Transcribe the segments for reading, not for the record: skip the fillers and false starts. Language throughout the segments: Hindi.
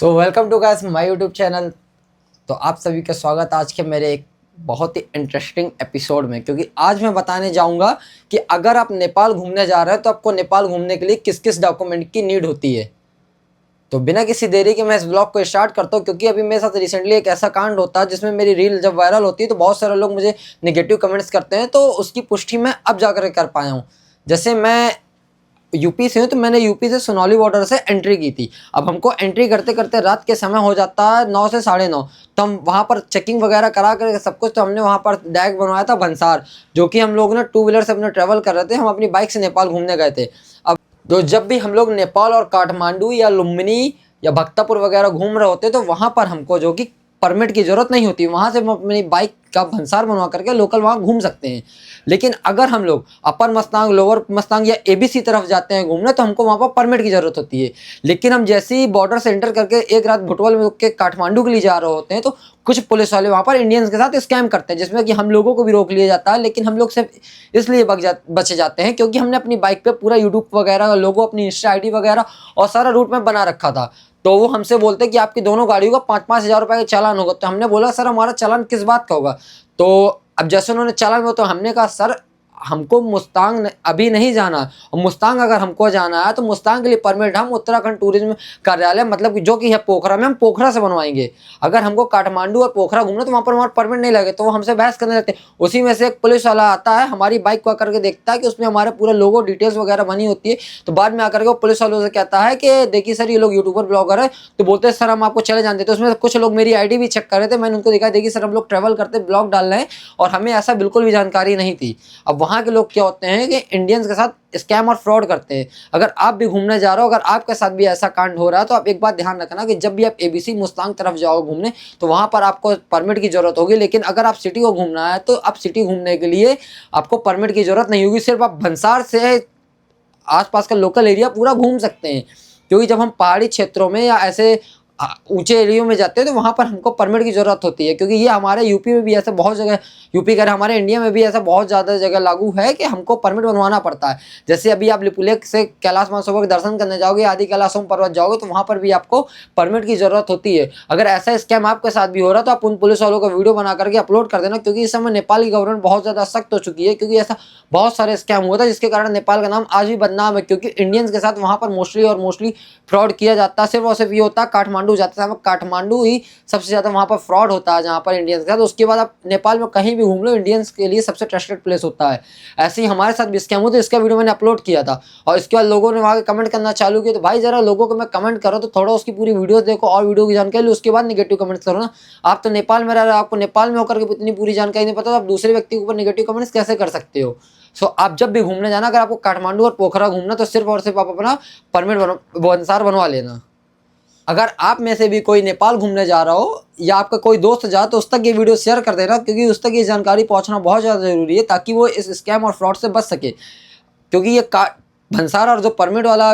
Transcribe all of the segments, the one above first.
तो welcome to guys my YouTube channel. तो आप सभी का स्वागत आज के मेरे एक बहुत ही इंटरेस्टिंग एपिसोड में, क्योंकि आज मैं बताने जाऊंगा कि अगर आप नेपाल घूमने जा रहे हैं तो आपको नेपाल घूमने के लिए किस किस डॉक्यूमेंट की नीड होती है। तो बिना किसी देरी के मैं इस ब्लॉग को स्टार्ट करता हूँ, क्योंकि अभी मेरे साथ रिसेंटली एक ऐसा कांड होता है जिसमें मेरी रील जब वायरल होती है तो बहुत सारे लोग मुझे निगेटिव कमेंट्स करते हैं, तो उसकी पुष्टि मैं अब जाकर कर पाया हूँ। जैसे मैं यूपी से हूँ, तो मैंने यूपी से सोनौली बॉर्डर से एंट्री की थी। अब हमको एंट्री करते करते रात के समय हो जाता है 9 से 9:30, तो हम वहाँ पर चेकिंग वगैरह करा कर सब कुछ, तो हमने वहाँ पर डायरेक्ट बनवाया था भंसार, जो कि हम लोग ने 2 व्हीलर से अपने ट्रैवल कर रहे थे। हम अपनी बाइक से नेपाल घूमने गए थे। अब तो जब भी हम लोग नेपाल और काठमांडू या लुम्बिनी या भक्तापुर वगैरह घूम रहे होते, तो वहाँ पर हमको जो कि परमिट की जरूरत नहीं होती, वहाँ से हम अपनी बाइक का भंसार बनवा करके लोकल वहाँ घूम सकते हैं। लेकिन अगर हम लोग अपर मस्तांग, लोअर मस्तांग या एबीसी तरफ जाते हैं घूमने, तो हमको वहाँ पर परमिट की जरूरत होती है। लेकिन हम जैसे ही बॉर्डर से एंटर करके एक रात भुटवल में रुक के काठमांडू के लिए जा रहे होते हैं, तो कुछ पुलिस वाले वहाँ पर इंडियंस के साथ स्कैम करते हैं, जिसमें कि हम लोगों को भी रोक लिया जाता है। लेकिन हम लोग सिर्फ इसलिए बचे जाते हैं क्योंकि हमने अपनी बाइक पे पूरा यूट्यूब वगैरह लोगो, अपनी इंस्टा आईडी वगैरह और सारा रूट में बना रखा था। तो वो हमसे बोलते कि आपकी दोनों गाड़ियों का 5-5 हज़ार रुपए का चालान होगा। तो हमने बोला सर हमारा चालान किस बात का होगा। तो अब जैसे उन्होंने चालान में, तो हमने कहा सर हमको मुस्तांग अभी नहीं जाना, और मुस्तांग अगर हमको जाना है तो मुस्तांग के लिए परमिट हम उत्तराखंड टूरिज्म कार्यालय, मतलब कि जो कि है पोखरा में, हम पोखरा से बनवाएंगे। अगर हमको काठमांडू और पोखरा घूमना तो वहाँ पर हमारा परमिट नहीं लगे। तो वो हमसे बहस करने लगते। उसी में से एक पुलिस वाला आता है, हमारी बाइक को आकर के देखता है कि उसमें हमारे पूरे लोगो डिटेल्स वगैरह बनी होती है। तो बाद में आकर के वो पुलिस वालों से कहता है कि देखिए सर ये लोग यूट्यूबर ब्लॉगर है। तो बोलते हैं सर हम आपको चले जान देते। उसमें कुछ लोग मेरी आईडी भी चेक कर रहे थे। मैंने उनको दिखाया, देखिए सर हम लोग ट्रैवल करते ब्लॉग डाल रहे हैं और हमें ऐसा बिल्कुल भी जानकारी नहीं थी। अब वहाँ के लोग क्या होते हैं कि इंडियंस के साथ स्कैम और फ्रॉड करते हैं। अगर आप भी घूमने जा रहे हो, अगर आपके साथ भी ऐसा कांड हो रहा है, तो आप एक बात ध्यान रखना कि जब भी आप एबीसी मुस्तांग तरफ जाओ घूमने, तो वहां पर आपको परमिट की जरूरत होगी। लेकिन अगर आप सिटी को घूमना है, तो आप सिटी घूमने के लिए आपको परमिट की जरूरत नहीं होगी। सिर्फ आप भंसार से आसपास का लोकल एरिया पूरा घूम सकते हैं। क्योंकि जब हम पहाड़ी क्षेत्रों में या ऐसे ऊंचे एरियो में जाते हैं, तो वहाँ पर हमको परमिट की जरूरत होती है। क्योंकि ये हमारे यूपी में भी ऐसा बहुत जगह, यूपी का हमारे इंडिया में भी ऐसा बहुत ज़्यादा जगह लागू है कि हमको परमिट बनवाना पड़ता है। जैसे अभी आप लिपुलेख से कैलाश मानसरोवर के दर्शन करने जाओगे, आदि कैलाशों पर्वत जाओगे, तो वहाँ पर भी आपको परमिट की जरूरत होती है। अगर ऐसा स्कैम आपके साथ भी हो रहा है, तो आप उन पुलिस वालों का वीडियो बना करके अपलोड कर देना। क्योंकि इस समय नेपाल की गवर्नमेंट बहुत ज़्यादा सख्त हो चुकी है, क्योंकि ऐसा बहुत सारे स्कैम हुआ था जिसके कारण नेपाल का नाम आज भी बदनाम है। क्योंकि इंडियंस के साथ वहाँ पर मोस्टली फ्रॉड किया जाता है। सिर्फ और सिर्फ ये होता है काठमांडू जाते समय, काठमांडू ही सबसे ज़्यादा वहाँ पर फ्रॉड होता है जहाँ पर इंडियंस के साथ। उसके बाद आप नेपाल में कहीं भी घूम लो, इंडियंस के लिए सबसे ट्रस्टेड प्लेस होता है। ऐसे ही हमारे साथ भी स्कैम हुआ, तो इसका वीडियो मैंने अपलोड किया था। और इसके बाद लोगों ने वहाँ कमेंट करना चालू किया। तो भाई जरा लोगों को मैं कमेंट करो तो थोड़ा उसकी पूरी वीडियो देखो और वीडियो की जानकारी लो, उसके बाद निगेटिव कमेंट्स करो ना। आप तो नेपाल में रह रहे हो, आपको नेपाल में होकर के इतनी पूरी जानकारी नहीं पता, तो आप दूसरे व्यक्ति के ऊपर निगेटिव कमेंट्स कैसे कर सकते हो। सो आप जब भी घूमने जाना, अगर आपको काठमांडू और पोखरा घूमना, तो सिर्फ और सिर्फ आप अपना परमिट भंसार बनवा लेना। अगर आप में से भी कोई नेपाल घूमने जा रहा हो या आपका कोई दोस्त जा, तो उस तक ये वीडियो शेयर कर देना, क्योंकि उस तक ये जानकारी पहुंचना बहुत ज़्यादा ज़रूरी है, ताकि वो इस स्कैम और फ्रॉड से बच सके। क्योंकि ये भंसार और जो परमिट वाला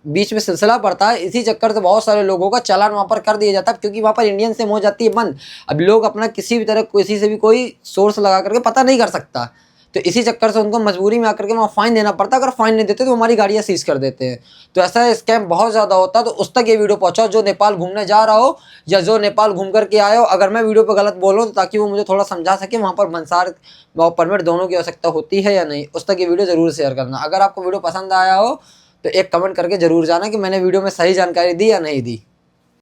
बीच में सिलसिला पड़ता है, इसी चक्कर से बहुत सारे लोगों का चालान वहाँ पर कर दिया जाता है। क्योंकि वहाँ पर इंडियन सिम हो जाती है बंद। अब लोग अपना किसी भी तरह किसी से भी कोई सोर्स लगा करके पता नहीं कर सकता, तो इसी चक्कर से उनको मजबूरी में आकर के वहाँ फाइन देना पड़ता है। अगर फाइन नहीं देते तो हमारी गाड़ियाँ सीज कर देते हैं। तो ऐसा स्कैम बहुत ज़्यादा होता है। तो उस तक ये वीडियो पहुँचाओ जो नेपाल घूमने जा रहा हो या जो नेपाल घूम करके आए हो। अगर मैं वीडियो पर गलत बोल रहा हूँ, तो ताकि वो मुझे थोड़ा समझा सके वहाँ पर भंसार और परमिट दोनों की आवश्यकता होती है या नहीं, उस तक ये वीडियो ज़रूर शेयर करना। अगर आपको वीडियो पसंद आया हो तो एक कमेंट करके ज़रूर जाना कि मैंने वीडियो में सही जानकारी दी या नहीं दी।